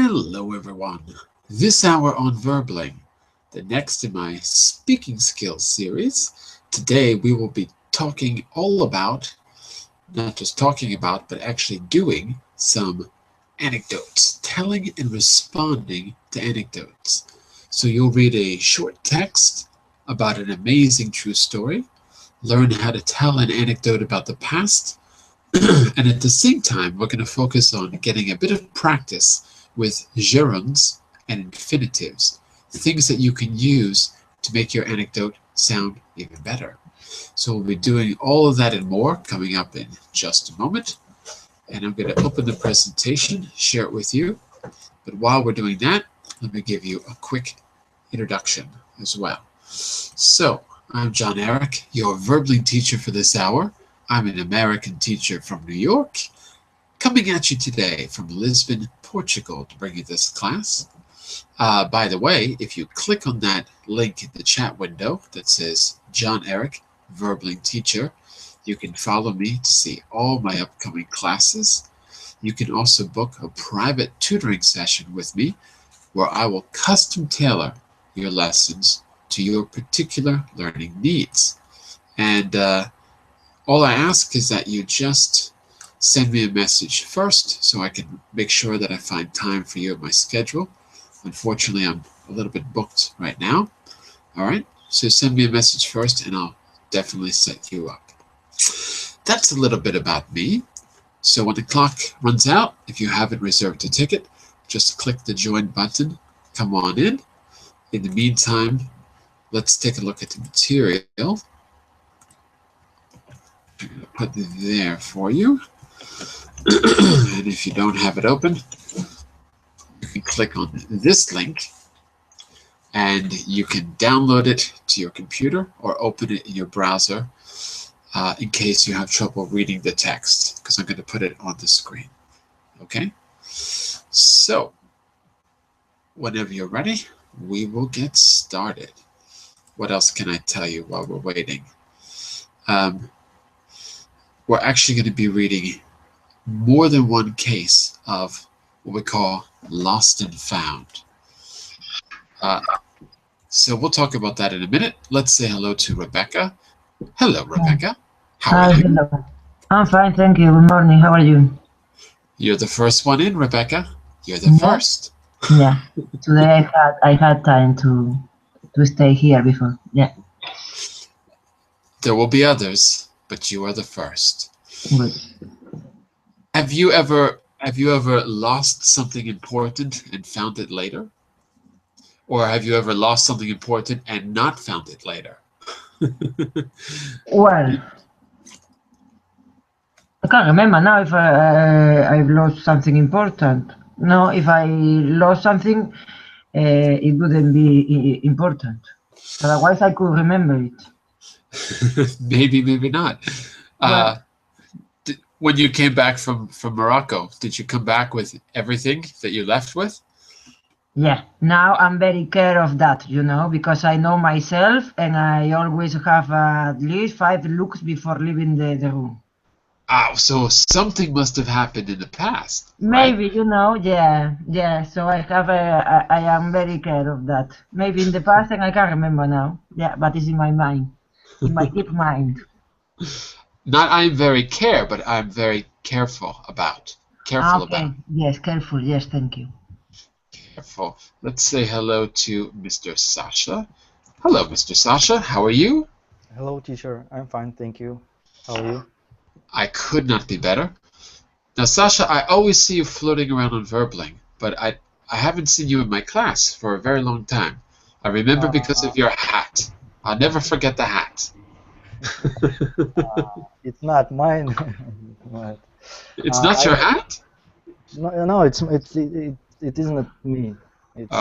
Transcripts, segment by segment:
Hello everyone. This hour on Verbling, the next in my speaking skills series. Today we will be talking all about, not just talking about, but actually doing some anecdotes, telling and responding to anecdotes. So you'll read a short text about an amazing true story, learn how to tell an anecdote about the past, and at the same time we're going to focus on getting a bit of practice with gerunds and infinitives, things that you can use to make your anecdote sound even better. So we'll be doing all of that and more coming up in just a moment. And I'm going to open the presentation, share it with you. But while we're doing that, let me give you a quick introduction as well. So I'm Jon-Eric, your Verbling teacher for this hour. I'm an American teacher from New York, coming at you today from Lisbon, Portugal, to bring you this class. By the way, if you click on that link in the chat window that says Jon-Eric, Verbling teacher, you can follow me to see all my upcoming classes. You can also book a private tutoring session with me where I will custom tailor your lessons to your particular learning needs. And all I ask is that you just send me a message first so I can make sure that I find time for you in my schedule. Unfortunately, I'm a little bit booked right now. All right, so send me a message first and I'll definitely set you up. That's a little bit about me. So when the clock runs out, if you haven't reserved a ticket, just click the join button, come on in. In the meantime, let's take a look at the material. I'm going to put it there for you. And if you don't have it open, you can click on this link and you can download it to your computer or open it in your browser in case you have trouble reading the text, because I'm going to put it on the screen. Okay? So, whenever you're ready, we will get started. What else can I tell you while we're waiting? We're actually going to be reading more than one case of what we call lost and found. So we'll talk about that in a minute. Let's say hello to Rebecca. Hello, Rebecca. How are you? Hello. I'm fine, thank you. Good morning. How are you? You're the first one in, Rebecca. You're the first. Yeah. Today I had time to stay here before. Yeah. There will be others, but you are the first. Good. Have you ever lost something important and found it later? Or have you ever lost something important and not found it later? Well, I can't remember now if I've lost something important. No, if I lost something, it wouldn't be important. Otherwise, I could remember it. Maybe not. When you came back from Morocco, did you come back with everything that you left with? Yeah, now I'm very care of that, you know, because I know myself and I always have at least 5 looks before leaving the room. Oh, so something must have happened in the past. Maybe, right? you know, yeah. So I am very care of that. Maybe in the past and I can't remember now. Yeah, but it's in my mind, in my deep mind. Not I'm very care, but I'm very careful about. Careful about. Yes, careful. Yes, thank you. Careful. Let's say hello to Mr. Sasha. Hello, Mr. Sasha. How are you? Hello, teacher. I'm fine, thank you. How are you? I could not be better. Now, Sasha, I always see you floating around on Verbling, but I haven't seen you in my class for a very long time. I remember because of your hat. I'll never forget the hat. It's not mine. It's not your hat? No, it isn't me. It's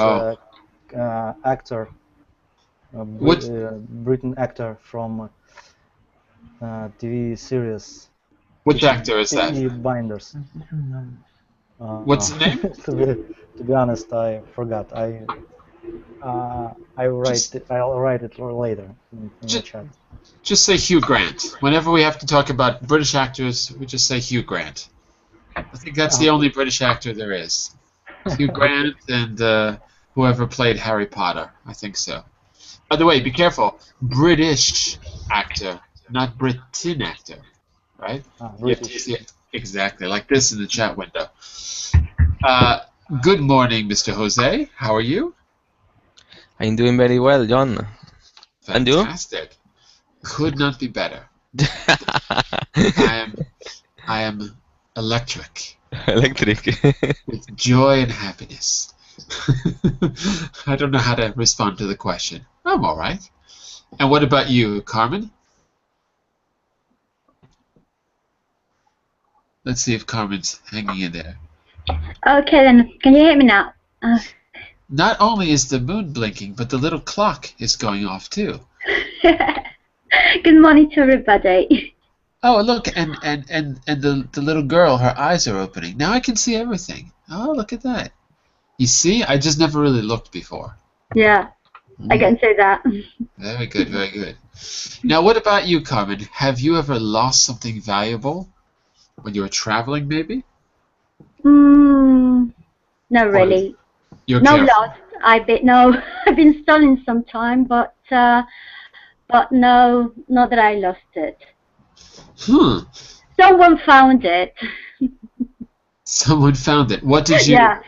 actor, Britain actor from TV series. Which actor is that? Binders. What's the name? To be honest, I forgot. I'll write it later in the chat. Just say Hugh Grant. Whenever we have to talk about British actors, we just say Hugh Grant. I think that's the only British actor there is. Hugh Grant and whoever played Harry Potter. I think so. By the way, be careful. British actor, not Britain actor, right? You have to British. use it exactly like this in the chat window. Uh, Good morning, Mr. Jose. How are you? I'm doing very well, John. And you? Fantastic. Could not be better. I am electric Electric. with joy and happiness. I don't know how to respond to the question. I'm all right. And what about you, Carmen? Let's see if Carmen's hanging in there. Okay, then can you hear me now? Not only is the moon blinking, but the little clock is going off too. Good morning to everybody. Oh, look, and the little girl, her eyes are opening. Now I can see everything. Oh, look at that. You see, I just never really looked before. Yeah, I can say that. Very good, very good. Now, what about you, Carmen? Have you ever lost something valuable when you were traveling, maybe? Not really. You're no careful. loss. I've been stolen sometime, but no, not that I lost it. Someone found it. Someone found it. What did you? Yeah.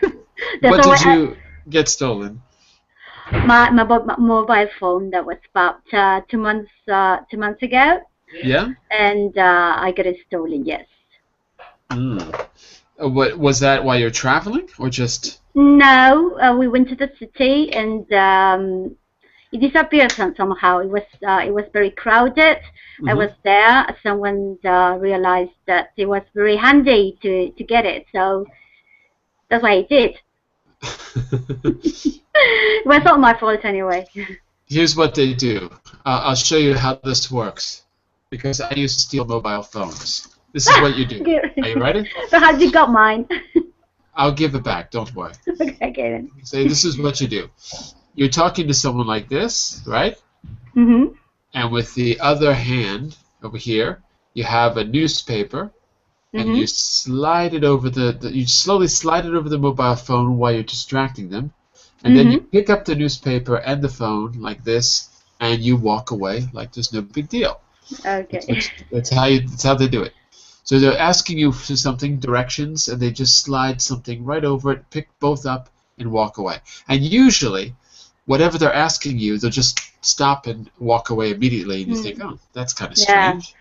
What did you get stolen? My mobile phone that was about 2 months ago. Yeah. And I got it stolen. Yes. What was that? While you're traveling, or just? No, we went to the city and it disappeared somehow. It was very crowded. I was there. Someone realized that it was very handy to get it, so that's why I did. It was not my fault anyway. Here's what they do. I'll show you how this works, because I used to steal mobile phones. This is what you do. Are you ready? So how you got mine? I'll give it back. Don't worry. Okay then. Say this is what you do. You're talking to someone like this, right? Mm-hmm. And with the other hand over here, you have a newspaper, and you slide it over you slowly slide it over the mobile phone while you're distracting them, and then you pick up the newspaper and the phone like this, and you walk away like there's no big deal. Okay. That's how they do it. So they're asking you for something, directions, and they just slide something right over it, pick both up, and walk away. And usually, whatever they're asking you, they'll just stop and walk away immediately, and you think, oh, that's kind of strange.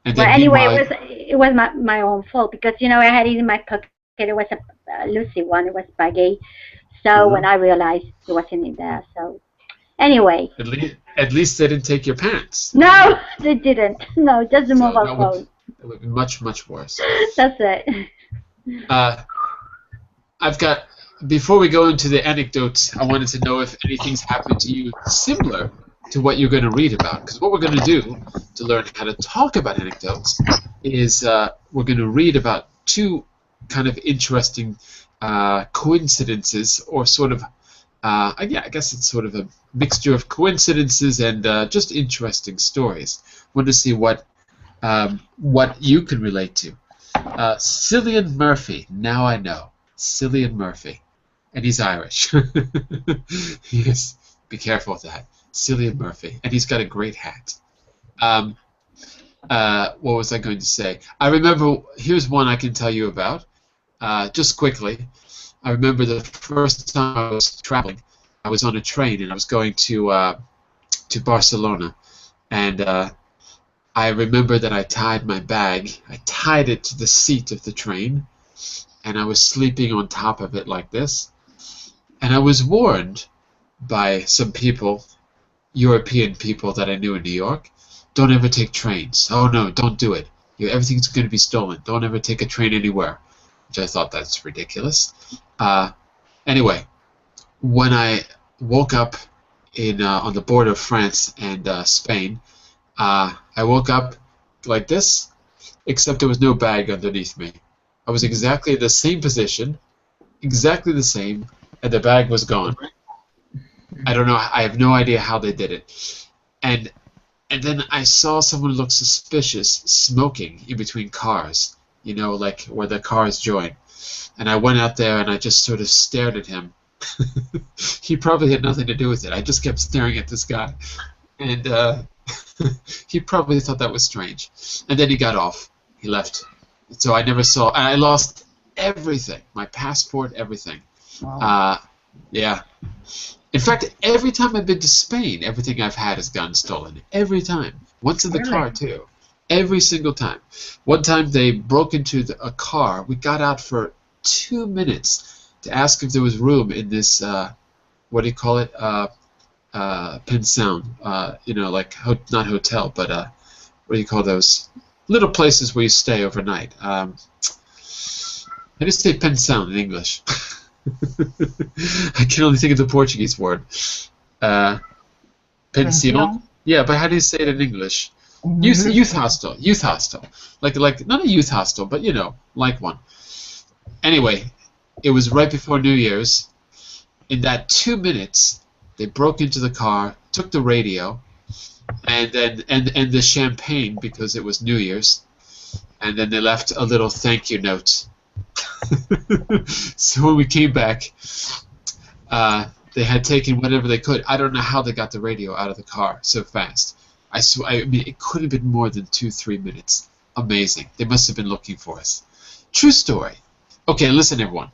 And well, anyway, it was my own fault, because I had it in my pocket. It was a loosey one. It was baggy. So when I realized it wasn't in there, so anyway. At least they didn't take your pants. No, they didn't. No, just the mobile phone. It would be much, much worse. That's it. I've got. Before we go into the anecdotes, I wanted to know if anything's happened to you similar to what you're going to read about. Because what we're going to do to learn how to talk about anecdotes is we're going to read about two kind of interesting coincidences, or sort of, I guess it's sort of a mixture of coincidences and just interesting stories. I want to see what you can relate to. Cillian Murphy, now I know. Cillian Murphy. And he's Irish. Yes, be careful with that. Cillian Murphy. And he's got a great hat. What was I going to say? I remember, here's one I can tell you about, just quickly. I remember the first time I was traveling, I was on a train and I was going to Barcelona. And I remember that I tied my bag. I tied it to the seat of the train, and I was sleeping on top of it like this. And I was warned by some people, European people that I knew in New York, don't ever take trains. Oh no, don't do it. Everything's going to be stolen. Don't ever take a train anywhere. Which I thought that's ridiculous. Anyway, when I woke up on the border of France and Spain, I woke up like this, except there was no bag underneath me. I was exactly in the same position, exactly the same, and the bag was gone. I don't know. I have no idea how they did it. And then I saw someone look suspicious smoking in between cars. you know, like where the cars join. And I went out there and I just sort of stared at him. He probably had nothing to do with it. I just kept staring at this guy. And he probably thought that was strange. And then he got off. He left. So I never saw, and I lost everything. My passport, everything. Wow. Yeah. In fact, every time I've been to Spain, everything I've had has gotten stolen. Every time. Once in the Really? car, too. Every single time. One time they broke into a car. We got out for 2 minutes to ask if there was room in this, what do you call it? Pension. You know, like, not hotel, but what do you call those? Little places where you stay overnight. How do you say pensão in English? I can only think of the Portuguese word. Pension? Pension? Yeah, but how do you say it in English? Youth hostel. Youth hostel. Like not a youth hostel, but you know, like one. Anyway, it was right before New Year's. In that 2 minutes, they broke into the car, took the radio, and then and the champagne because it was New Year's, and then they left a little thank you note. So when we came back, they had taken whatever they could. I don't know how they got the radio out of the car so fast. I mean, it could have been more than 2-3 minutes. Amazing. They must have been looking for us. True story. Okay, listen, everyone.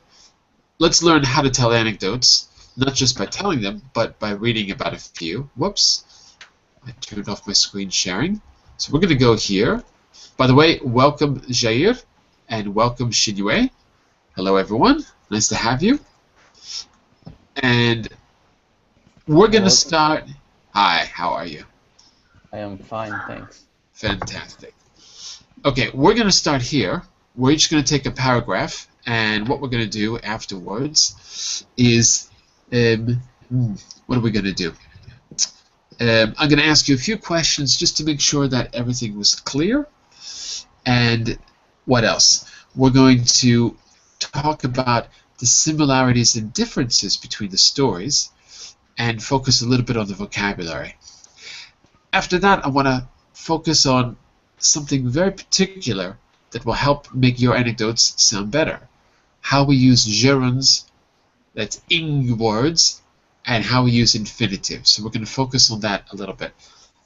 Let's learn how to tell anecdotes, not just by telling them, but by reading about a few. Whoops. I turned off my screen sharing. So we're going to go here. By the way, welcome Jair and welcome Shinyue. Hello, everyone. Nice to have you. And we're going to start. Hi, how are you? I am fine, thanks. Fantastic. Okay, we're going to start here. We're each going to take a paragraph, and what we're going to do afterwards is, what are we going to do? I'm going to ask you a few questions just to make sure that everything was clear. And what else? We're going to talk about the similarities and differences between the stories and focus a little bit on the vocabulary. After that, I want to focus on something very particular that will help make your anecdotes sound better. How we use gerunds, that's ing words, and how we use infinitives. So we're going to focus on that a little bit.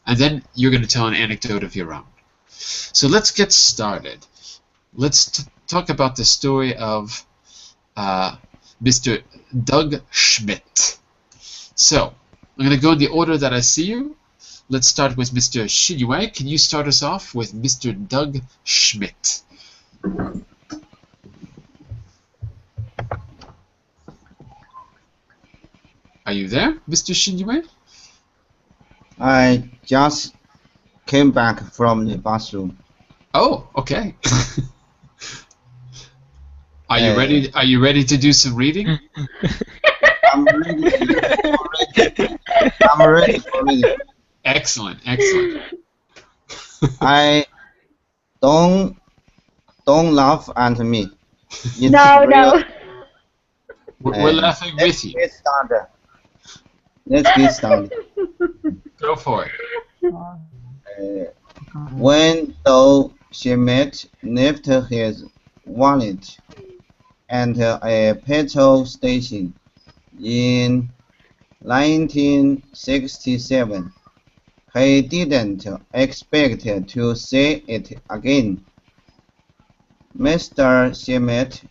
And then you're going to tell an anecdote of your own. So let's get started. Let's talk about the story of Mr. Doug Schmidt. So I'm going to go in the order that I see you. Let's start with Mr. Shinyue. Can you start us off with Mr. Doug Schmidt? Are you there, Mr. Shinyue? I just came back from the bathroom. Oh, okay. Are you ready? Are you ready to do some reading? I'm ready. I'm ready for reading. Excellent, excellent. I don't laugh at me. It's No, real. no. We're laughing with you. Let's get started. Let's get started. Go for it. When Doug Schmidt left his wallet at a petrol station in 1967, he didn't expect to see it again. Mr. Schmidt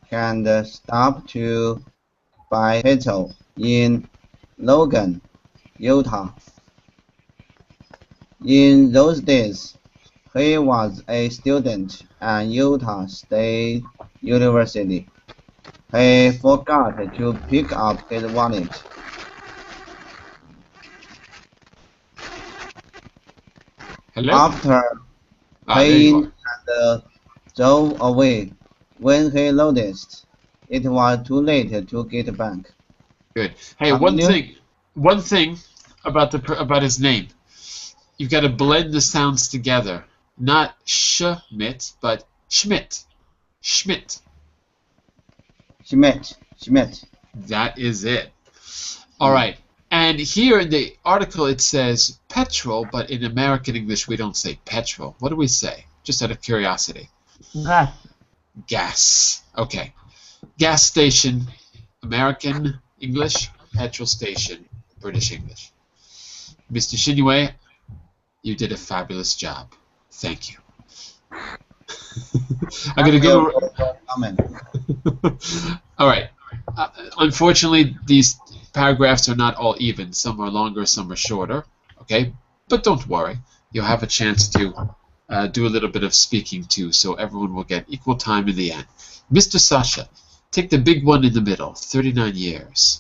had stopped to buy petrol in Logan, Utah. In those days, he was a student at Utah State University. He forgot to pick up his wallet. Hello? After There you paying are. and drove away, when he noticed it was too late to get back. Good. Hey, Continue. one thing about his name. You've got to blend the sounds together. Not Schmidt, but Schmidt. Schmidt. Schmidt. That is it. All right. And here in the article it says petrol, but in American English we don't say petrol. What do we say? Just out of curiosity. Gas. Gas. Okay. Gas station, American English. Petrol station, British English. Mr. Shinue, you did a fabulous job. Thank you. I'm going to go. Comment. All right. Unfortunately, these paragraphs are not all even. Some are longer, some are shorter. Okay, but don't worry. You'll have a chance to do a little bit of speaking too, so everyone will get equal time in the end. Mr. Sasha, take the big one in the middle. 39 years.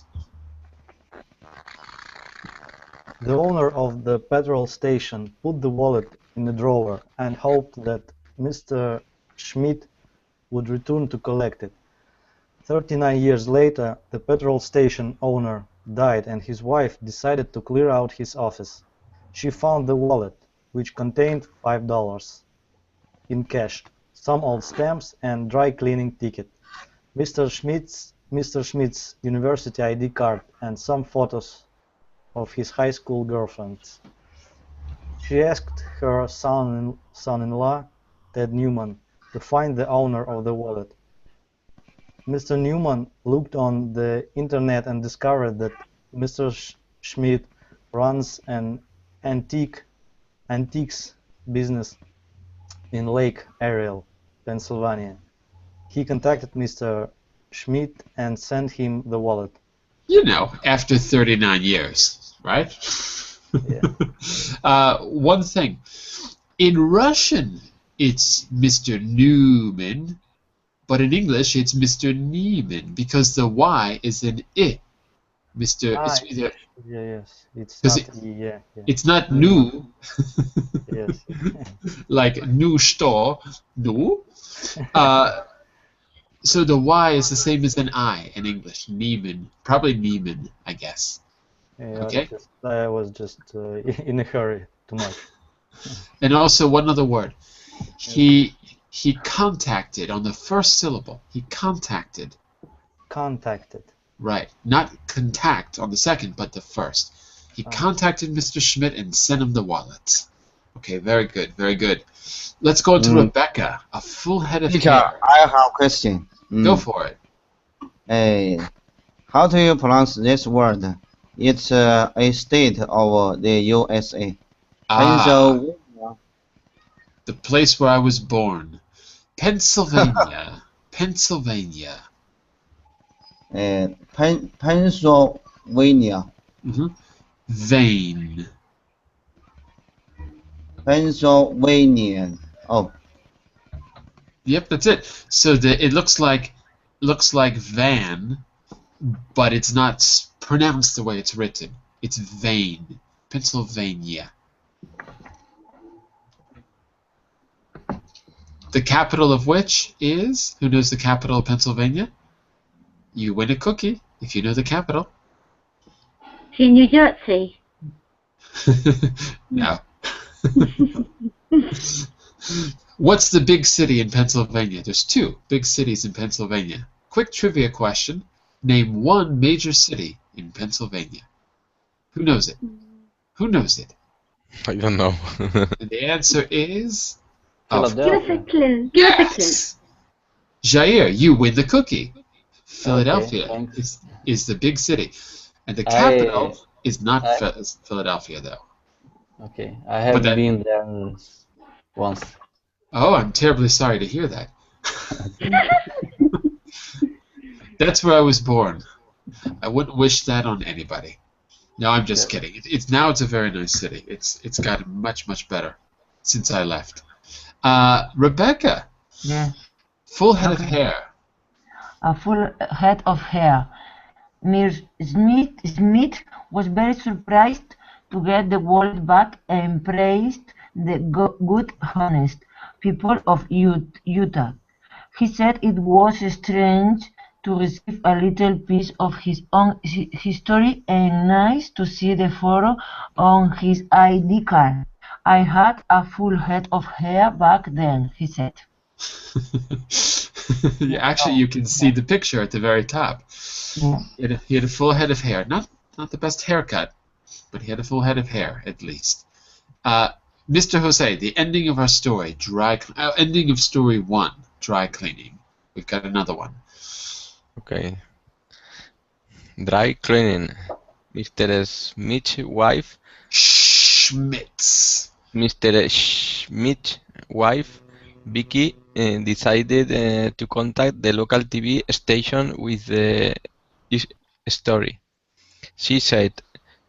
The owner of the petrol station put the wallet in a drawer and hoped that Mr. Schmidt would return to collect it. 39 years later, the petrol station owner died and his wife decided to clear out his office. She found the wallet, which contained $5 in cash, some old stamps and dry cleaning ticket, Mr. Schmidt's university ID card and some photos of his high school girlfriends. She asked her son-in-law, Ted Newman, to find the owner of the wallet. Mr. Newman looked on the internet and discovered that Mr. Schmidt runs an antiques business in Lake Ariel, Pennsylvania. He contacted Mr. Schmidt and sent him the wallet. You know, after 39 years, right? Yeah. One thing. In Russian, it's Mr. Newman, but in English, it's Mr. Nieman, because the Y is an I. Mr. It's either, Yes, it's 'cause not yeah. it's not new, Yes. like new store, new. So the Y is the same as an I in English. Nieman, probably Nieman, I guess. Yeah, Okay. I was just in a hurry too much. And also one other word. He contacted on the first syllable. He contacted. Contacted. Right. Not contact on the second, but the first. He contacted Mr. Schmidt and sent him the wallet. Okay, very good, very good. Let's go to Rebecca. A full head of Teacher, hair. I have a question. Go for it. How do you pronounce this word? It's a state of the USA. Pennsylvania. The place where I was born. Pennsylvania. Pennsylvania. Pennsylvania. Vein. Pennsylvania. Oh. Yep, that's it. So it looks like van, but it's not pronounced the way it's written. It's vein. Pennsylvania. The capital of which is? Who knows the capital of Pennsylvania? You win a cookie if you know the capital. In New Jersey. No. What's the big city in Pennsylvania? There's two big cities in Pennsylvania. Quick trivia question. Name one major city in Pennsylvania. Who knows it? Who knows it? I don't know. And the answer is... Give us a clue. Yes! Jair, you win the cookie. Philadelphia Okay, is the big city. And the capital is not Philadelphia, though. Okay, I have been there once. Oh, I'm terribly sorry to hear that. That's where I was born. I wouldn't wish that on anybody. No, I'm just kidding. It's a very nice city. It's gotten much better since I left. Rebecca. Yeah. Full head of hair. A full head of hair. Miss Smith was very surprised to get the wallet back and praised the good, honest people of Utah. He said it was strange to receive a little piece of his own history and nice to see the photo on his ID card. I had a full head of hair back then, he said. Actually, you can see the picture at the very top. Yeah. He had a full head of hair. Not the best haircut, but he had a full head of hair, at least. Mr. Jose, the ending of our story, ending of story 1, dry cleaning. We've got another one. Okay. Dry cleaning. Mr. Smith's wife. Mr. Schmidt's wife, Vicky, decided to contact the local TV station with the story. She said,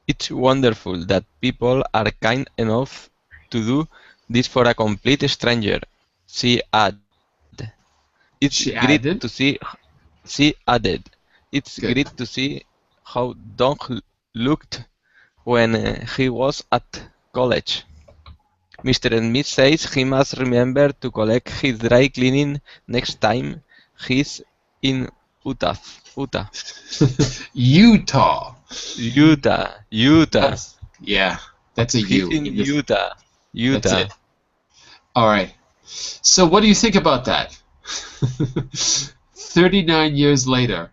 "It's wonderful that people are kind enough to do this for a complete stranger." She added, "It's great to see." She added, "It's great to see how Don looked when he was at college." Mr. Smith says he must remember to collect his dry cleaning next time he's in Utah. Utah. That's a U. He's in Utah. That's it. All right. So what do you think about that? 39 years later,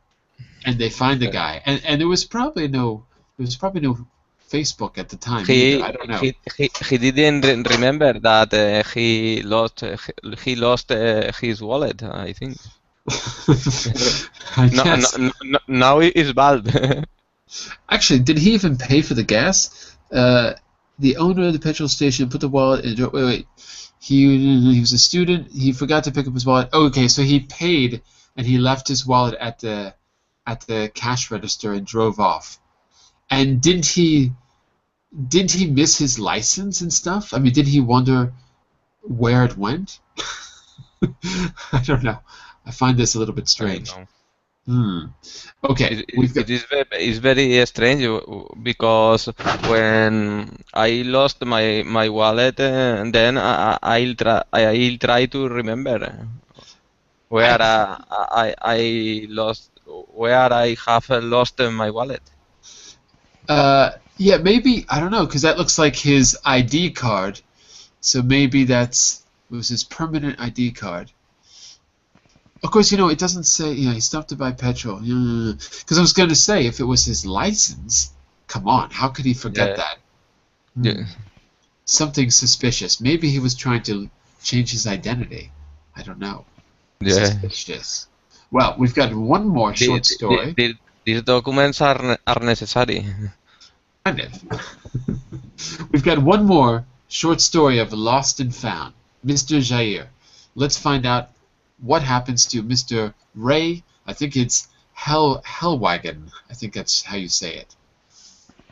and they find the guy, and there was probably no Facebook at the time. Either. I don't know. He didn't remember that he lost his wallet. I think. Now it's bad. Actually, did he even pay for the gas? The owner of the petrol station put the wallet in. Wait. He was a student. He forgot to pick up his wallet. Oh, okay, so he paid and he left his wallet at the cash register and drove off. And didn't he miss his license and stuff? I mean, did he wonder where it went? I don't know. I find this a little bit strange. Okay. It's very strange because when I lost my wallet, and then I'll try to remember where I have lost my wallet. Yeah, maybe, I don't know, because that looks like his ID card. So maybe it was his permanent ID card. Of course, it doesn't say, he stopped to buy petrol. Because I was going to say, if it was his license, come on, how could he forget that? Yeah. Something suspicious. Maybe he was trying to change his identity. I don't know. Yeah. Suspicious. Well, we've got one more short story. These documents are necessary. Kind of. We've got one more short story of Lost and Found. Mr. Jair. Let's find out what happens to Mr. Ray. I think it's Hellwagon. I think that's how you say it.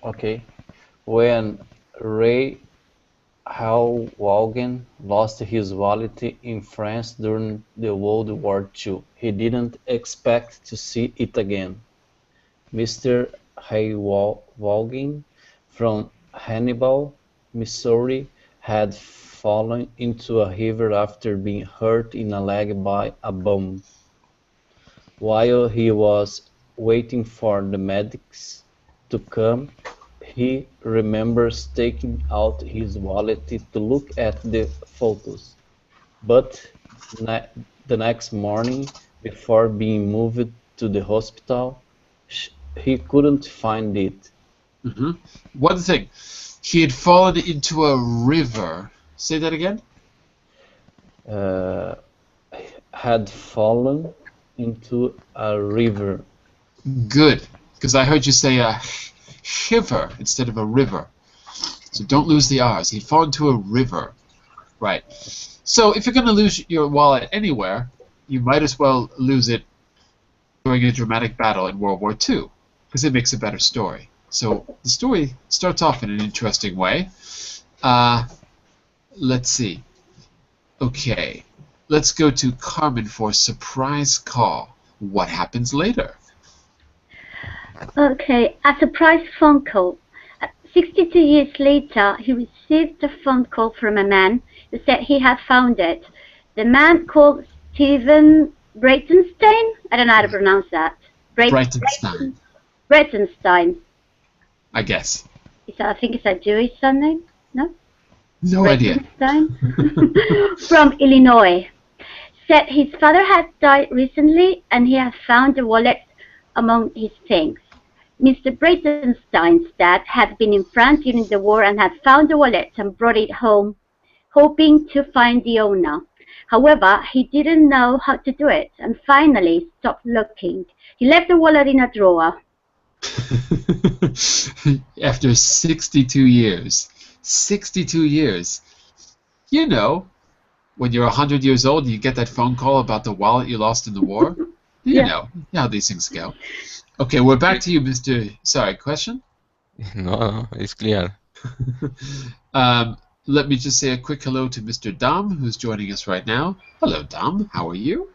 Okay. When Ray Hellwagon lost his wallet in France during the World War II, he didn't expect to see it again. Mr. Hellwagon from Hannibal, Missouri, had fallen into a river after being hurt in a leg by a bomb. While he was waiting for the medics to come, he remembers taking out his wallet to look at the photos. But the next morning, before being moved to the hospital, he couldn't find it. One thing, he had fallen into a river. Say that again? Had fallen into a river. Good, because I heard you say a shiver instead of a river. So don't lose the R's. He'd fallen into a river. Right. So if you're going to lose your wallet anywhere, you might as well lose it during a dramatic battle in World War II, because it makes a better story. So the story starts off in an interesting way. Let's see. Okay. Let's go to Carmen for surprise call. What happens later? Okay, a surprise phone call. 62 years later, he received a phone call from a man who said he had found it. The man called Stephen Breitenstein. I don't know how to pronounce that. Breitenstein. Breitenstein. I guess. I think it's a Jewish surname. No? No idea. From Illinois. Said his father had died recently and he had found the wallet among his things. Mr. Breitenstein's dad had been in France during the war and had found the wallet and brought it home, hoping to find the owner. However, he didn't know how to do it and finally stopped looking. He left the wallet in a drawer. After 62 years. 62 years. You know, when you're 100 years old and you get that phone call about the wallet you lost in the war. You know how these things go. Okay, we're back to you, Mr. Sorry, question? No, it's clear. Let me just say a quick hello to Mr. Dom, who's joining us right now. Hello, Dom. How are you?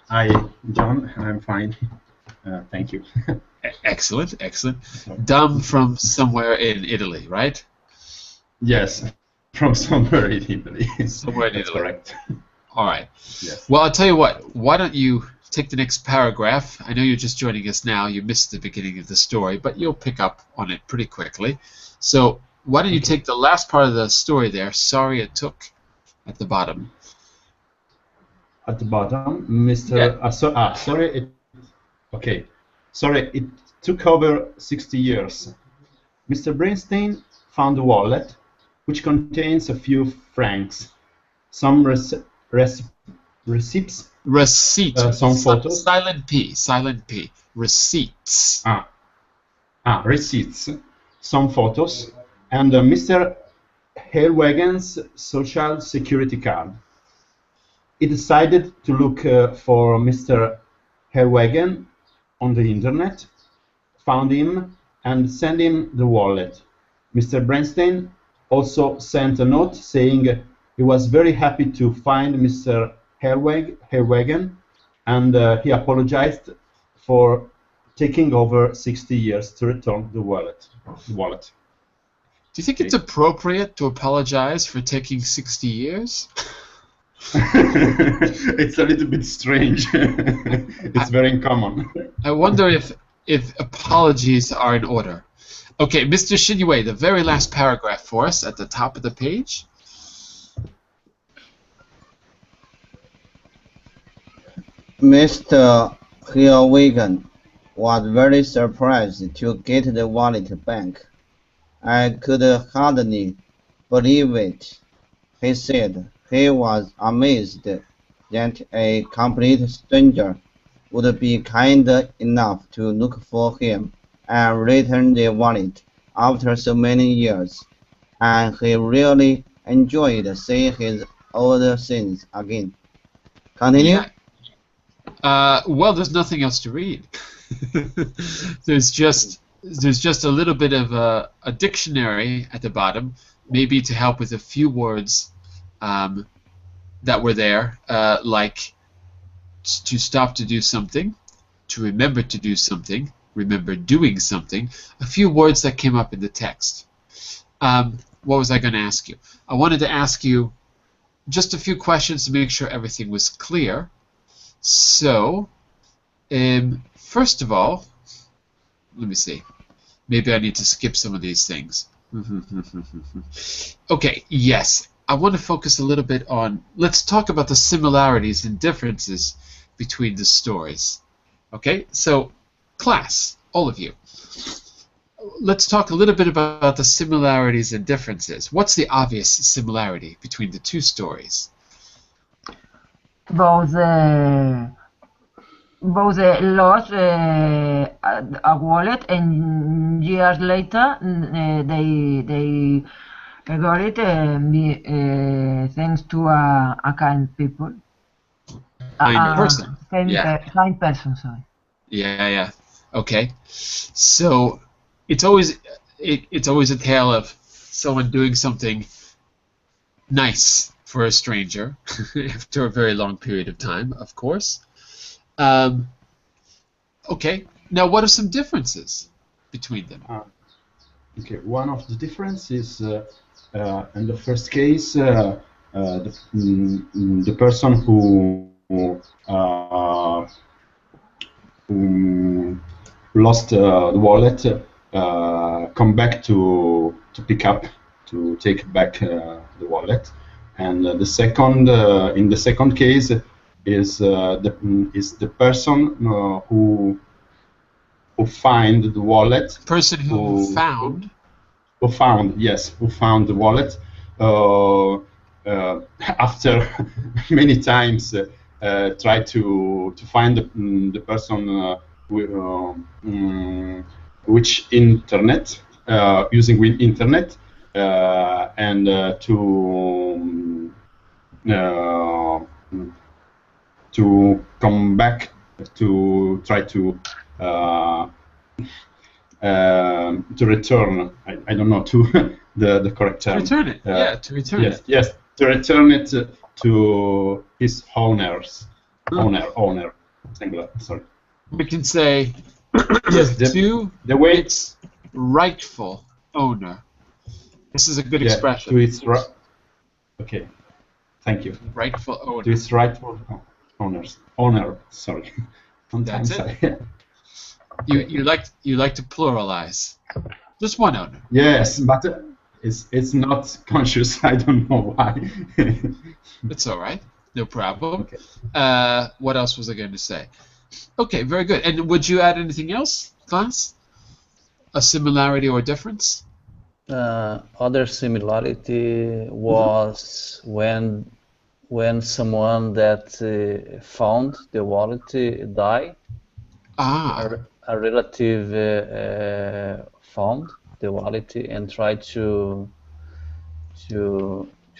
Hi, John. I'm fine. Thank you. Excellent, excellent. Dom from somewhere in Italy, right? Yes, from somewhere in Italy. Somewhere in That's Italy. correct. All right. Yes. Well, I'll tell you what. Why don't you take the next paragraph? I know you're just joining us now. You missed the beginning of the story, but you'll pick up on it pretty quickly. So why don't you take the last part of the story there, sorry it took, at the bottom. At the bottom, Mr. Sorry. Okay. Sorry, it took over 60 years. Mr. Bernstein found a wallet which contains a few francs, some receipts, some photos. Silent P. Receipts. Receipts, some photos, and Mr. Hairwagon's social security card. He decided to look for Mr. Hairwagon on the internet, found him, and sent him the wallet. Mr. Bernstein also sent a note saying he was very happy to find Mr. Hairwagon, and he apologized for taking over 60 years to return the wallet. Do you think it's appropriate to apologize for taking 60 years? It's a little bit strange. It's very uncommon. I wonder if apologies are in order. Okay, Mr. Shinue, the very last paragraph for us at the top of the page. Mr. Hairwagon was very surprised to get the wallet back. I could hardly believe it, he said. He was amazed that a complete stranger would be kind enough to look for him and return the wallet after so many years, and he really enjoyed seeing his old scenes again. Continue? Well, there's nothing else to read. There's just a little bit of a dictionary at the bottom, maybe to help with a few words that were there, like to stop to do something, to remember to do something, remember doing something, a few words that came up in the text. What was I going to ask you? I wanted to ask you just a few questions to make sure everything was clear. So, first of all, let me see. Maybe I need to skip some of these things. Okay, yes. I want to focus a little bit on, let's talk about the similarities and differences between the stories. Okay, so class, all of you, let's talk a little bit about the similarities and differences. What's the obvious similarity between the two stories? Both lost a wallet, and years later they got it thanks to a kind people. Kind person. Kind person, sorry. Yeah. Okay. So it's always a tale of someone doing something nice for a stranger after a very long period of time, of course. Okay. Now, what are some differences between them? Okay. One of the differences in the first case, the person who lost the wallet come back to take back the wallet, and the second in the second case is the person who find the wallet. Person who found the wallet after many times try to find the person which internet using with internet and to come back to try to return. I don't know to the correct term. To return it. Yeah, to return yes, it. Yes, to return it to his owners. Owner. Singular. Sorry. We can say yes, the way its rightful owner. This is a good expression. To its right. Okay. Thank you. Rightful owner. To its rightful owners. Owner. Sorry. Sometimes That's it. You like to pluralize. Just one owner. Yes, but it's not conscious. I don't know why. It's all right. No problem. Okay. What else was I going to say? Okay, very good. And would you add anything else, class? A similarity or difference? Other similarity was when someone that found the wallet die. A relative found the wallet and tried to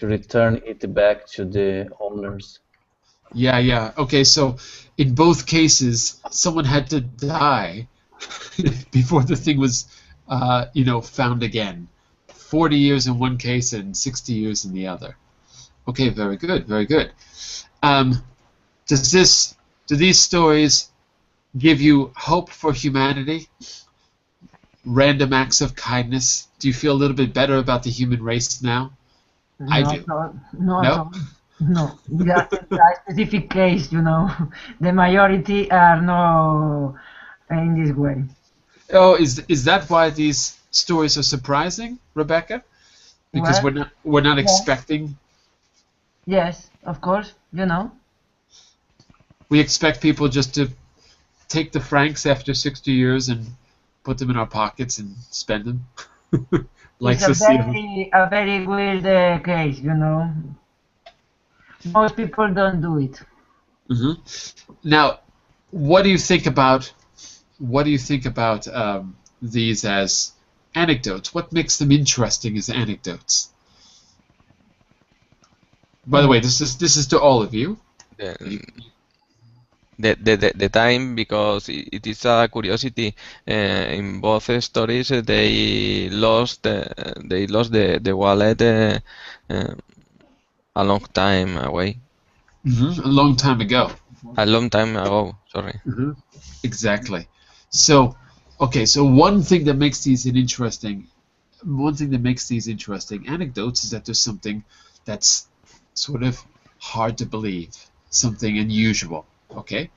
return it back to the owners. Yeah. Okay, so in both cases, someone had to die before the thing was, found again. 40 years in one case and 60 years in the other. Okay, very good, very good. Do these stories give you hope for humanity? Random acts of kindness? Do you feel a little bit better about the human race now? I do. No. Yeah, a specific case, the majority are not in this way. Oh, is that why these stories are surprising, Rebecca? Because we're not expecting. Yes, of course, We expect people just to take the francs after 60 years and put them in our pockets and spend them. Like it's a very weird case, Most people don't do it. Now, what do you think about these as anecdotes? What makes them interesting as anecdotes? By the way, this is to all of you. The time, because it is a curiosity. In both stories, they lost the wallet a long time away. A long time ago. A long time ago. Sorry. Exactly. So, okay. So one thing that makes these interesting anecdotes is that there's something that's sort of hard to believe, something unusual. Okay,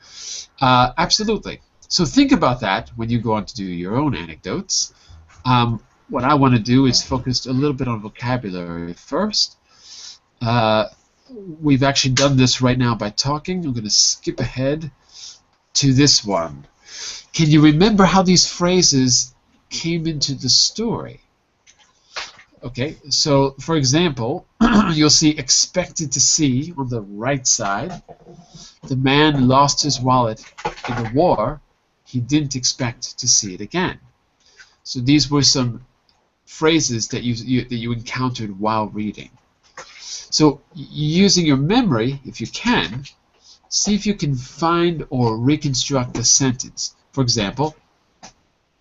absolutely. So think about that when you go on to do your own anecdotes. What I want to do is focus a little bit on vocabulary first. We've actually done this right now by talking. I'm going to skip ahead to this one. Can you remember how these phrases came into the story? Okay, so for example, you'll see expected to see on the right side. The man lost his wallet in the war. He didn't expect to see it again. So these were some phrases that you encountered while reading. So using your memory, if you can, see if you can find or reconstruct a sentence. For example,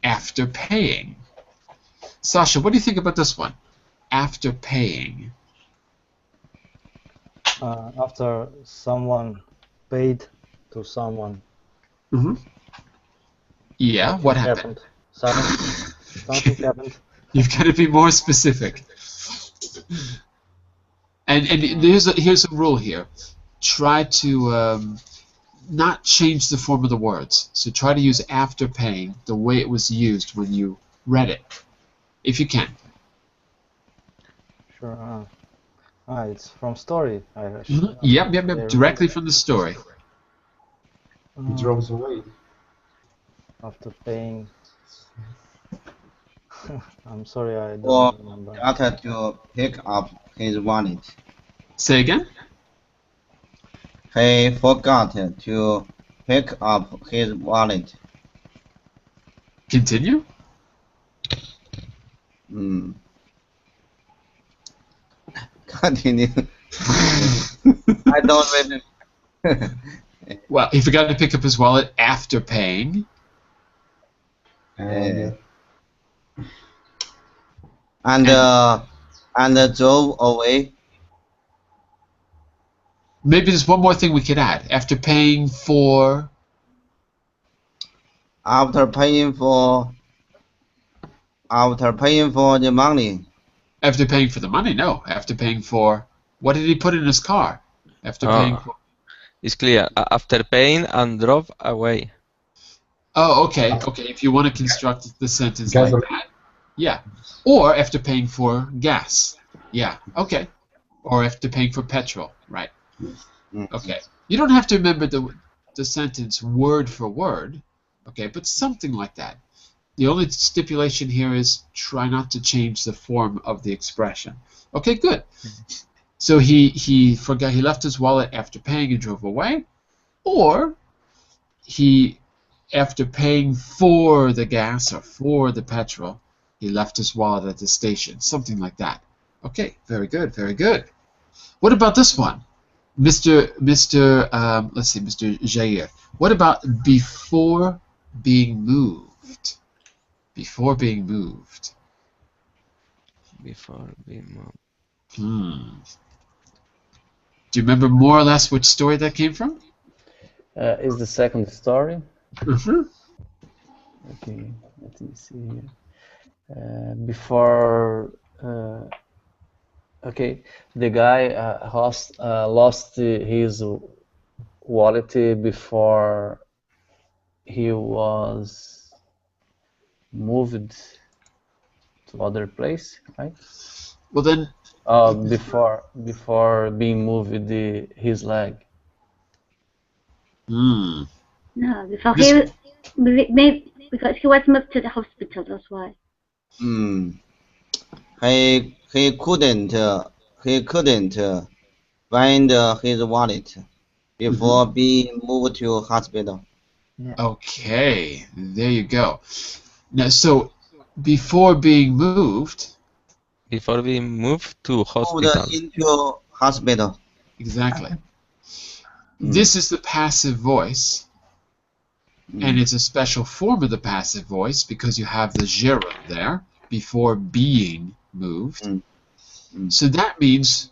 after paying. Sasha, what do you think about this one? After paying. After someone paid to someone. Yeah, what happened? Something happened. You've got to be more specific. And here's a rule here. Try to not change the form of the words. So try to use after paying the way it was used when you read it, if you can. Sure. It's from story. Yep. Directly from the story. He drives away. After paying. I'm sorry, I don't remember. After to pick up his wallet. Say again? He forgot to pick up his wallet. Continue? Continue. I don't really. Well, he forgot to pick up his wallet after paying. And drove away. Maybe there's one more thing we could add. After paying for... After paying for the money. After paying for the money? No. After paying for... What did he put in his car? After paying for... It's clear. After paying and drove away. Oh, okay. Okay, if you want to construct the sentence like that. Yeah. Or after paying for gas. Yeah, okay. Or after paying for petrol. Right. Okay. You don't have to remember the sentence word for word. Okay, but something like that. The only stipulation here is try not to change the form of the expression. Okay, good. So he forgot, he left his wallet after paying and drove away, or he, after paying for the gas or for the petrol, he left his wallet at the station, something like that. Okay, very good, very good. What about this one? Let's see, Mr. Jair. What about before being moved? Before being moved. Before being moved. Do you remember more or less which story that came from? Is the second story. Mm-hmm. Okay, let me see here. Before, okay, the guy lost his wallet before he was moved to other place, right? Well then, before being moved with his leg. No, before maybe because he was moved to the hospital. That's why. He couldn't find his wallet before being moved to hospital. Yeah. okay, there you go. Now, so before being moved, Before being moved to hospital. Moved into hospital. exactly. This is the passive voice, and it's a special form of the passive voice because you have the gerund there before being moved. So that means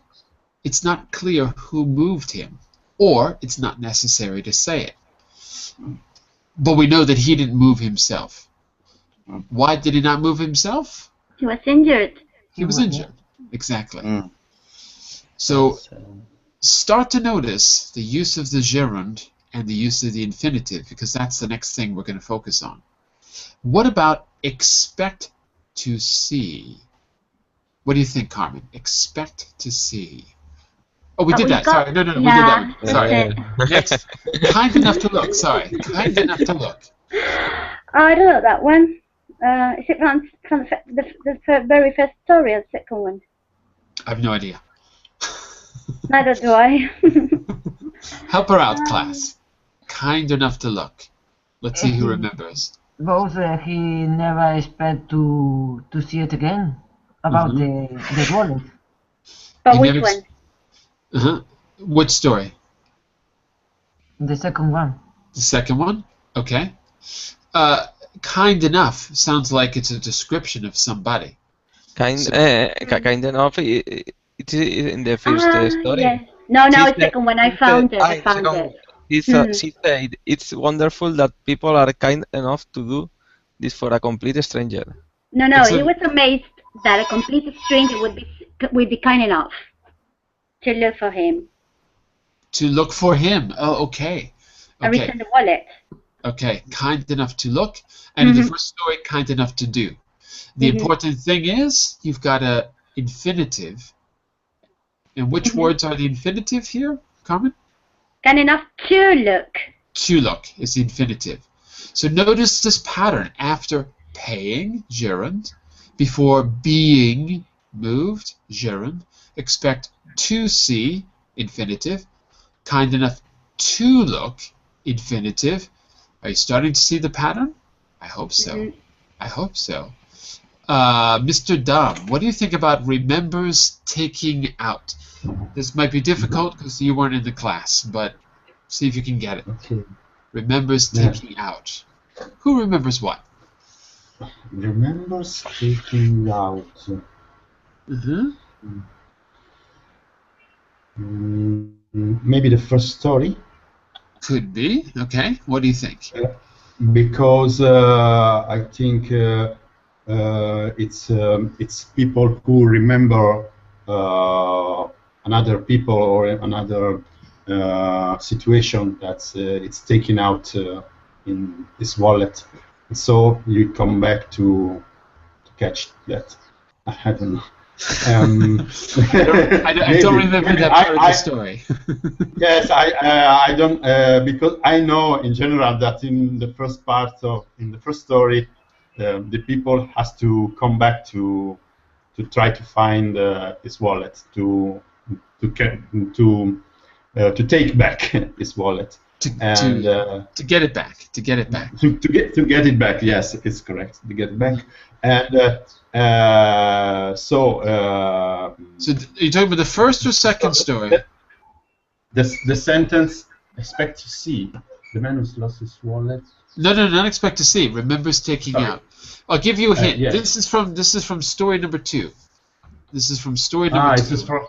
it's not clear who moved him, or it's not necessary to say it. But we know that he didn't move himself. Why did he not move himself? He was injured. He was injured. Exactly. So start to notice the use of the gerund and the use of the infinitive, because that's the next thing we're going to focus on. What about expect to see? What do you think, Carmen? Expect to see. Oh, we did that. Sorry, no, we did that one. Sorry. Next, kind enough to look. Sorry, kind enough to look. I don't know that one. Is it from the very first story or the second one? I have no idea. Neither do I. Help her out, class. Kind enough to look. Let's see who remembers. Both he never expect to see it again about the wallet. But You which never one? Which story? The second one. The second one? Okay. Kind enough sounds like it's a description of somebody. Kind enough. It's in the first story. Yes. No, it's the second one. I found it. I found it. She said, it's wonderful that people are kind enough to do this for a complete stranger. No, he was amazed that a complete stranger would be kind enough to look for him. To look for him. Oh, okay. I returned the wallet. Okay, kind enough to look, and in the first story, kind enough to do. The important thing is you've got a infinitive. And which words are the infinitive here, Carmen? Kind enough to look. To look is the infinitive. So notice this pattern. After paying, gerund. Before being moved, gerund. Expect to see, infinitive. Kind enough to look, infinitive. Are you starting to see the pattern? I hope so. I hope so. Mr. Dom, what do you think about remembers taking out? This might be difficult because you weren't in the class, but see if you can get it. Okay. Remembers taking out. Who remembers what? Remembers taking out. Maybe the first story. Could be. Okay. What do you think? Because I think it's people who remember another people or another situation that it's taken out in his wallet, and so you come back to catch that. I don't know. I don't remember that part of the story. Yes, I don't because I know in general that in the first story, the people has to come back to try to find his wallet to take back his wallet to get it back. To get it back. To get it back. Yes, it's correct. To get it back, and so you're talking about the first or second story? The sentence, expect to see the man who's lost his wallet. No, not expect to see. Remembers taking out. I'll give you a hint. Yeah. This is from story number 2. This is from story number 2. This is from.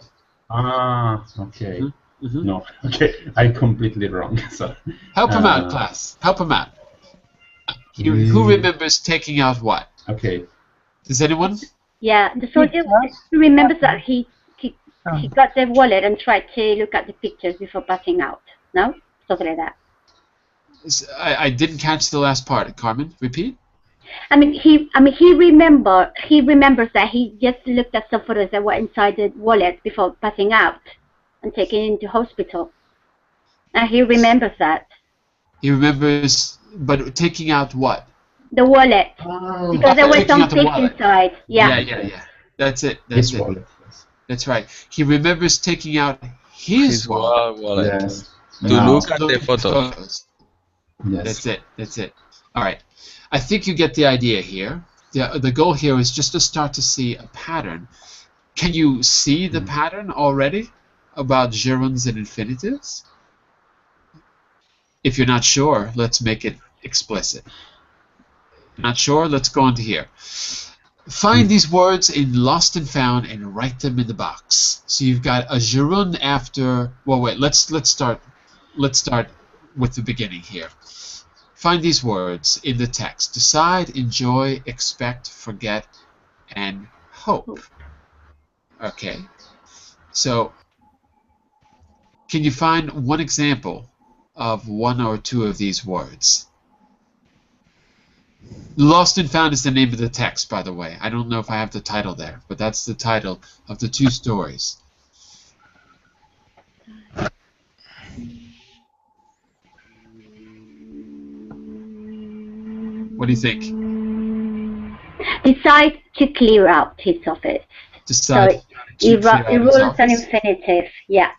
Okay. No, okay, I'm completely wrong. So help him out, class. Help him out. Who remembers taking out what? Okay. Does anyone? Yeah, the soldier remembers that he got the wallet and tried to look at the pictures before passing out. No, something like that. I didn't catch the last part. Carmen, repeat. He remembers that he just looked at some photos that were inside the wallet before passing out and taken into hospital. And he remembers that. He remembers, but taking out what? The wallet. Because there was some fish inside. Yeah. That's it. That's it. Wallet. That's right. He remembers taking out his wallet. Yes. To look at the photos. Yes. That's it. All right. I think you get the idea here. The goal here is just to start to see a pattern. Can you see the pattern already about gerunds and infinitives? If you're not sure, let's make it explicit. Not sure? Let's go on to here. Find these words in Lost and Found and write them in the box. So you've got a gerund after. Well, wait. Let's start with the beginning here. Find these words in the text. Decide, enjoy, expect, forget, and hope. Okay. So, can you find one example of one or two of these words? Lost and Found is the name of the text, by the way. I don't know if I have the title there, but that's the title of the 2 stories. What do you think? Decide to clear out his office. Decide so it rules an infinitive. Yeah.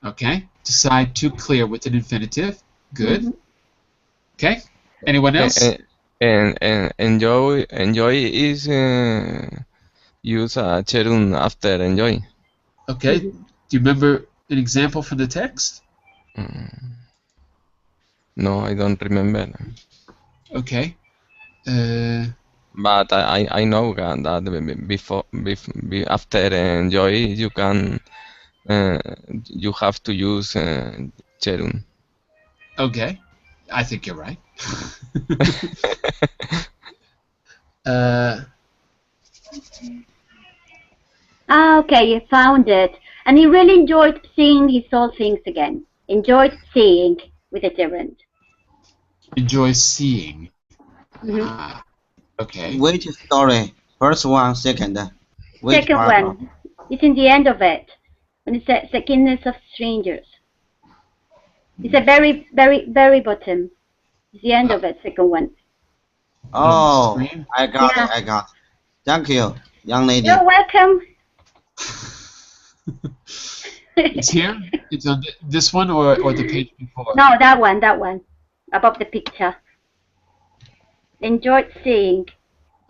Okay. Decide to clear with an infinitive. Good. Okay. Anyone else? And enjoy is use a gerund after enjoy. Okay. Do you remember an example from the text? No, I don't remember. Okay. But I know that before after enjoy you can you have to use gerund. Okay, I think you're right. Okay, you found it. And he really enjoyed seeing his old things again. Enjoyed seeing with a gerund. Enjoy seeing. Okay. Which story? First one, second. Second one. It's in the end of it. When it says the kindness of strangers. It's a very, very, very bottom. It's the end of it, second one. Oh, I got it. Thank you, young lady. You're welcome. It's here? It's on this one or the page before? No, that one. Above the picture. Enjoyed seeing.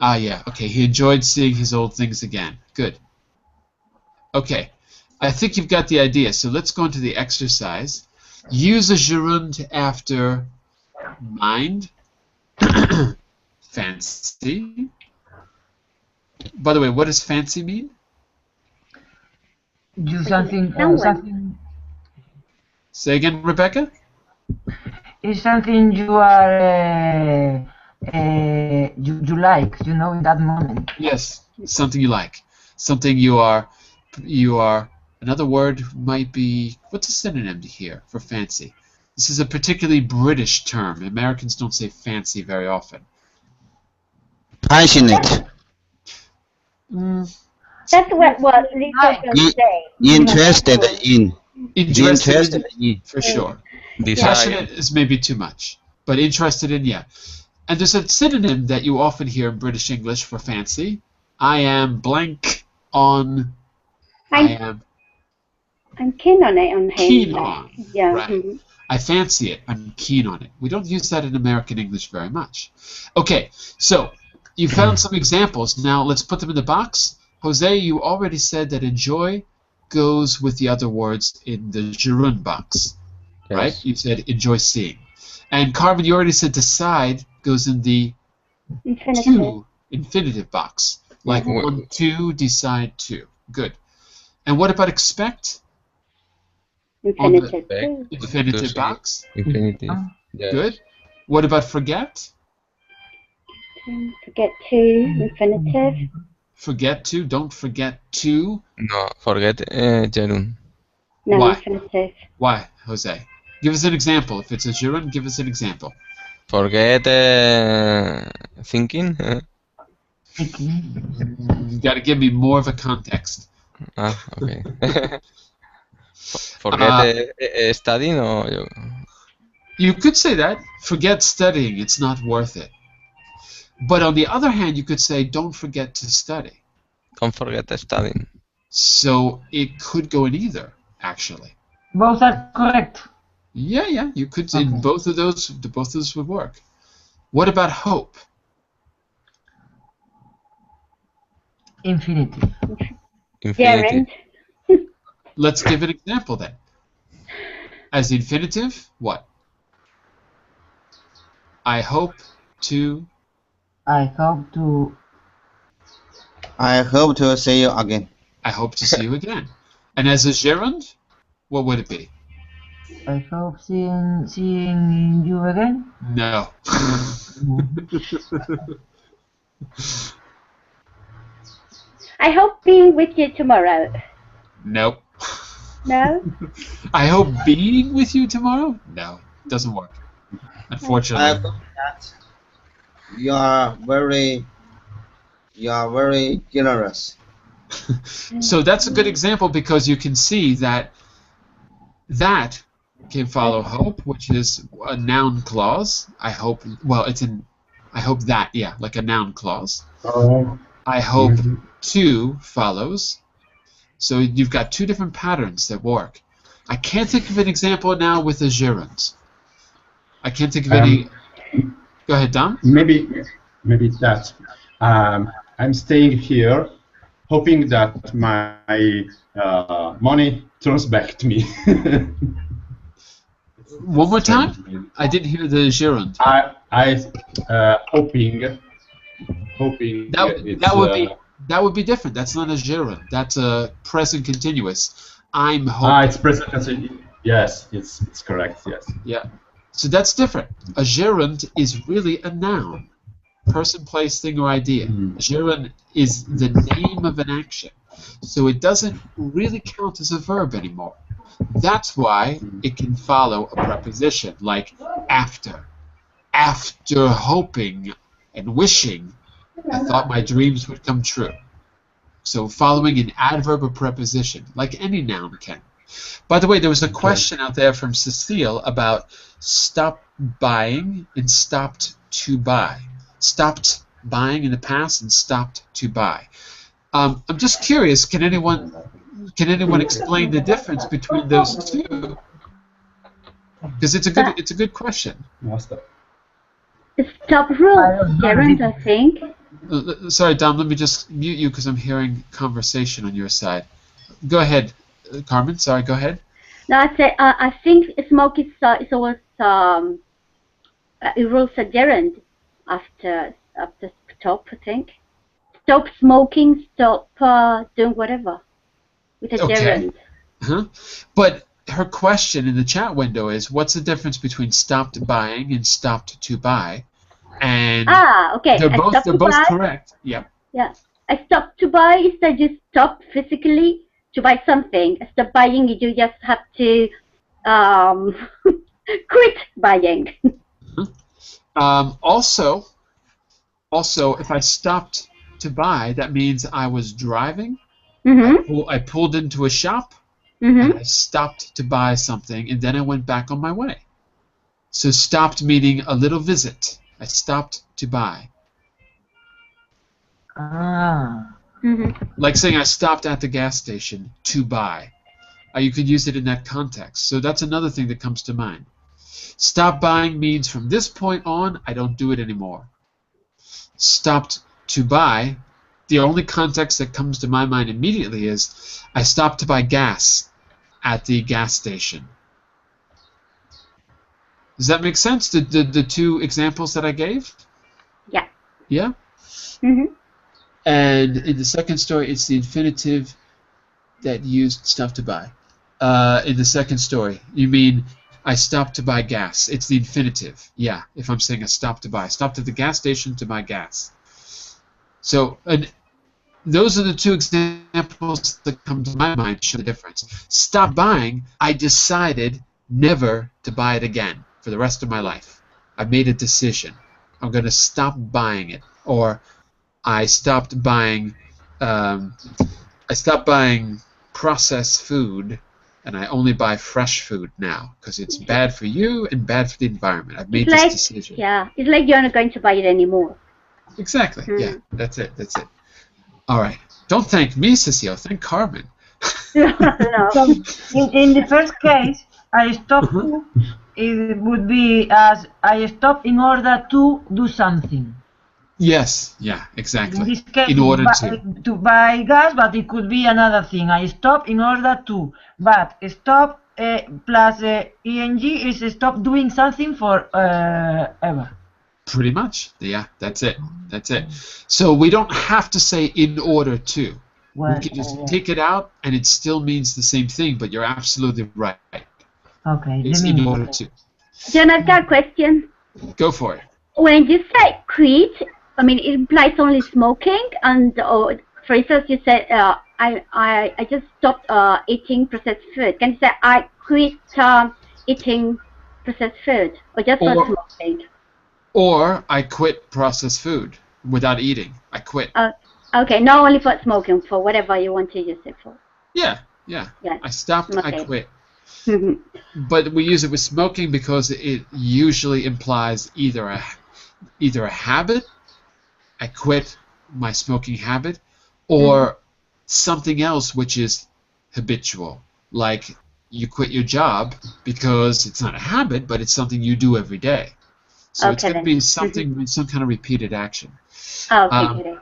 Ah, yeah. Okay, he enjoyed seeing his old things again. Good. Okay, I think you've got the idea. So let's go into the exercise. Use a gerund after mind, fancy. By the way, what does fancy mean? Do something, Someone. something. Say again, Rebecca? It's something you are, you like, you know, in that moment. Yes, something you like. Something you are, another word might be, what's a synonym here for fancy? This is a particularly British term. Americans don't say fancy very often. Passionate. That's what Lisa will say. Interested in. Interested in, for sure. Desire. Passionate is maybe too much, but interested in, yeah. And there's a synonym that you often hear in British English for fancy. I am blank on. I'm keen on it on him. Keen on. Yeah. Right. Mhm. I fancy it. I'm keen on it. We don't use that in American English very much. Okay, so you found some examples. Now let's put them in the box. Jose, you already said that enjoy goes with the other words in the gerund box, Yes. right? You said enjoy seeing. And Carmen, you already said decide goes in the Infinitive. to infinitive box, like Mhm. want to, decide to. Good. And what about expect? Infinitive. Back. too. Infinitive see. box. Infinitive. Yes. Good. What about forget? Forget to. Infinitive. Forget to. Don't forget to. No, forget gerund. No, Why? infinitive. Why, Jose? Give us an example. If it's a gerund, give us an example. Forget thinking. You got to give me more of a context. Okay. Forget studying or You could say that. Forget studying. It's not worth it. But on the other hand, you could say don't forget to study. don't forget studying. So it could go in either, actually. Both are correct. Yeah. You could Okay. in both of those would work. What about hope? Infinitive. Infinitive. Gerund. Let's give an example then. As the infinitive, what? I hope to. I hope to. I hope to see you again. I hope to see you again. And as a gerund, what would it be? I hope seeing you again. No. I hope being with you tomorrow. Nope. No? I hope being with you tomorrow? No, doesn't work. I Unfortunately. hope that you are very generous. So that's a good example because you can see that that can follow hope, which is a noun clause. I hope, well, it's an, I hope that, yeah, like a noun clause. I hope to follows. So you've got two different patterns that work. I can't think of an example now with the gerunds. I can't think of any. Go ahead, Dom. Maybe that. I'm staying here, hoping that my money turns back to me. One more time? I didn't hear the gerund. Hoping. That would be different. That's not a gerund. That's a present continuous. I'm hoping. It's present continuous. Yes, it's correct. Yes. Yeah. So that's different. A gerund is really a noun. Person, place, thing, or idea. A gerund is the name of an action. So it doesn't really count as a verb anymore. That's why it can follow a preposition like after. After hoping and wishing, I thought my dreams would come true. So following an adverb or preposition, like any noun can. By the way, there was a question out there from Cecile about stop buying and stopped to buy. Stopped buying in the past and stopped to buy. I'm just curious, can anyone can anyone explain the difference between those two? Because it's a good question. Stop rules, gerund, I think. Sorry, Dom. Let me just mute you because I'm hearing conversation on your side. Go ahead, Carmen. Sorry, go ahead. No, I think smoke is always it rules a gerund after stop. I think stop smoking, stop doing whatever with a gerund. But her question in the chat window is, what's the difference between stopped buying and stopped to buy? And okay. They're both correct. Yep. Yeah. I stopped to buy is that you stop physically to buy something. Stop buying, you just have to quit buying. Also, if I stopped to buy, that means I was driving. I pulled into a shop, and I stopped to buy something, and then I went back on my way. So stopped meaning a little visit. I stopped to buy. Like saying I stopped at the gas station to buy. You could use it in that context. So that's another thing that comes to mind. Stop buying means from this point on, I don't do it anymore. Stopped to buy, the only context that comes to my mind immediately is I stopped to buy gas at the gas station. Does that make sense? The two examples that I gave? Yeah. Yeah? And in the second story, it's the infinitive that used stop to buy. In the second story, you mean I stopped to buy gas. It's the infinitive. Yeah, if I'm saying I stopped to buy. I stopped at the gas station to buy gas. So those are the two examples that come to my mind to show the difference. Stop buying, I decided never to buy it again for the rest of my life. I made a decision. I'm going to stop buying it. Or I stopped buying processed food, and I only buy fresh food now because it's bad for you and bad for the environment. I've made this decision. Yeah, it's like you're not going to buy it anymore. Exactly. Yeah, that's it. All right. Don't thank me, Cecile. Thank Carmen. No. In the first case, I stopped. It would be as I stopped in order to do something. Yes. Yeah. Exactly. In this case, in order to buy gas, but it could be another thing. I stopped in order to. But stop plus ing is stop doing something for ever. Pretty much. Yeah. That's it. So we don't have to say in order to. We can just take it out, and it still means the same thing. But you're absolutely right. Okay. It's in order to. John, I've got a question. Go for it. When you say quit, I mean, it implies only smoking, and for instance, you said I just stopped eating processed food. Can you say I quit eating processed food, or just for smoking? Or I quit processed food without eating. I quit. Okay, not only for smoking, for whatever you want to use it for. Yeah. I stopped. Okay. I quit. But we use it with smoking because it usually implies either a habit. I quit my smoking habit, or something else which is habitual, like you quit your job because it's not a habit, but it's something you do every day. So it's going to be something, some kind of repeated action. Okay.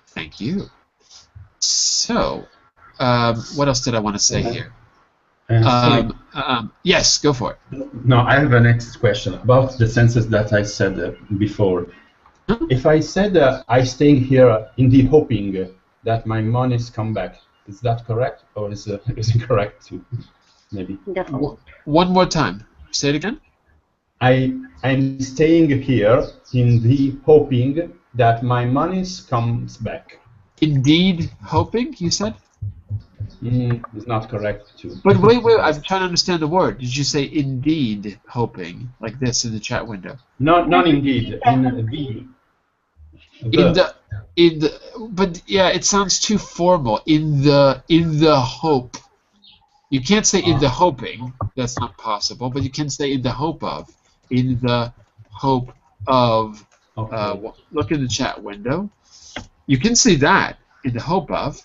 Thank you. So, what else did I want to say here? Yes, go for it. No, I have a next question about the sentences that I said before. If I said I staying here in the hoping that my monies come back, is that correct, or is it incorrect too? Maybe. One more time. Say it again. I'm staying here in the hoping that my monies comes back. Indeed, hoping, you said? It's not correct too. But wait, I'm trying to understand the word. Did you say indeed hoping, like this in the chat window? Not indeed. But yeah, it sounds too formal. In the hope. You can't say in the hoping. That's not possible. But you can say in the hope of. In the hope of. Okay. Look in the chat window. You can say that in the hope of.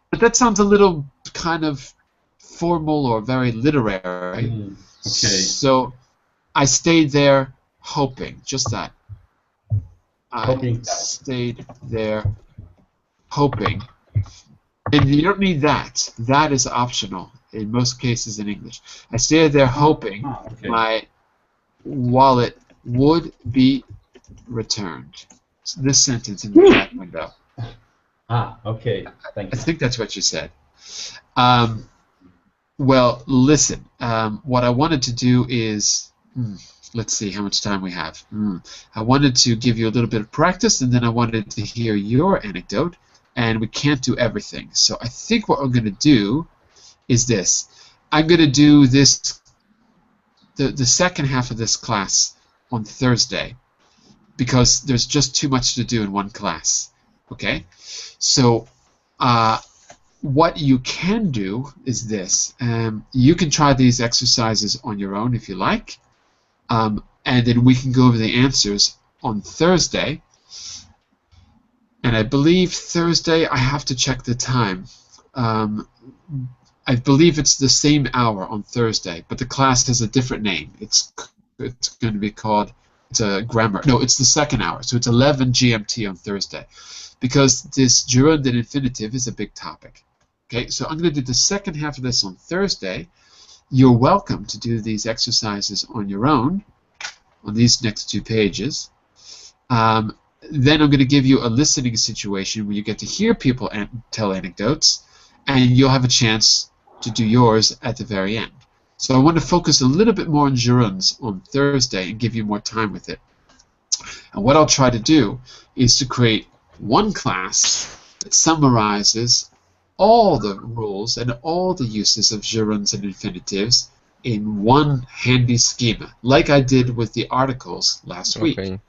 But that sounds a little kind of formal or very literary. Okay. So I stayed there hoping, just that. Hoping. I stayed there hoping. And you don't need that. That is optional in most cases in English. I stayed there hoping Okay. my wallet would be returned. So this sentence in the chat window. Okay. Thank I you. think that's what you said. Well, listen. What I wanted to do is, let's see how much time we have. I wanted to give you a little bit of practice, and then I wanted to hear your anecdote. And we can't do everything. So I think what I'm going to do is this. I'm going to do this, the second half of this class on Thursday, because there's just too much to do in one class. Okay? So what you can do is this. You can try these exercises on your own if you like, and then we can go over the answers on Thursday. And I believe Thursday, I have to check the time. I believe it's the same hour on Thursday, but the class has a different name. It's going to be called, it's a grammar. No, it's the second hour, so it's 11 GMT on Thursday, because this gerund and infinitive is a big topic. Okay, so I'm going to do the second half of this on Thursday. You're welcome to do these exercises on your own, on these next 2 pages. Then I'm going to give you a listening situation where you get to hear people tell anecdotes, and you'll have a chance to do yours at the very end. So I want to focus a little bit more on gerunds on Thursday and give you more time with it. And what I'll try to do is to create one class that summarizes all the rules and all the uses of gerunds and infinitives in one handy schema, like I did with the articles last week.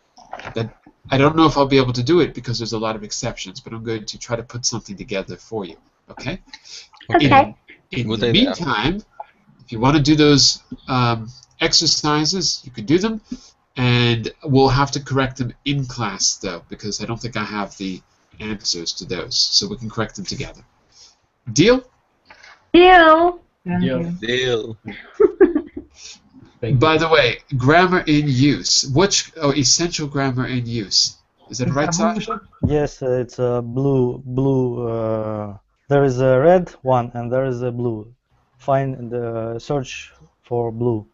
That I don't know if I'll be able to do it because there's a lot of exceptions, but I'm going to try to put something together for you. Okay? Okay. In the meantime, if you want to do those exercises, you can do them, and we'll have to correct them in class, though, because I don't think I have the answers to those, so we can correct them together. Deal? Deal. Deal. By the way, grammar in use. Which essential grammar in use? Is that right, Sasha? Yes, it's a blue. There is a red one and there is a blue. Find the search for blue.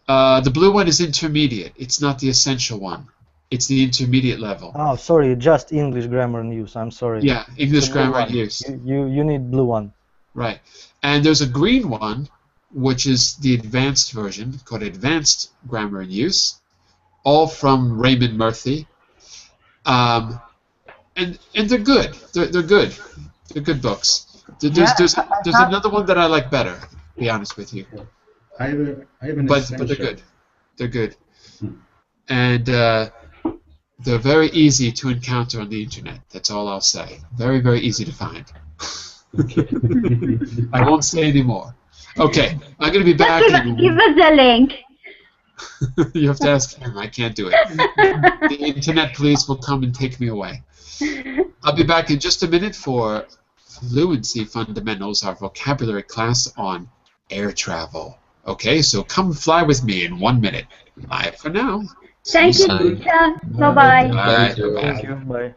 The blue one is intermediate. It's not the essential one. It's the intermediate level. Oh, sorry, just English grammar in use. I'm sorry. Yeah, English grammar in use. You need blue one. Right. And there's a green one, which is the advanced version, called Advanced Grammar in Use, all from Raymond Murphy. And they're good. They're good. They're good books. There's another one that I like better, to be honest with you. I have an but they're good. They're good. And they're very easy to encounter on the internet. That's all I'll say. Very, very easy to find. I won't say any more. Okay, I'm going to be back. Give us a link. You have to ask him. I can't do it. The internet police will come and take me away. I'll be back in just a minute for Fluency Fundamentals, our vocabulary class on air travel. Okay, so come fly with me in 1 minute. Bye for now. Thank you, teacher. Bye-bye. Bye. Thank you. Bye.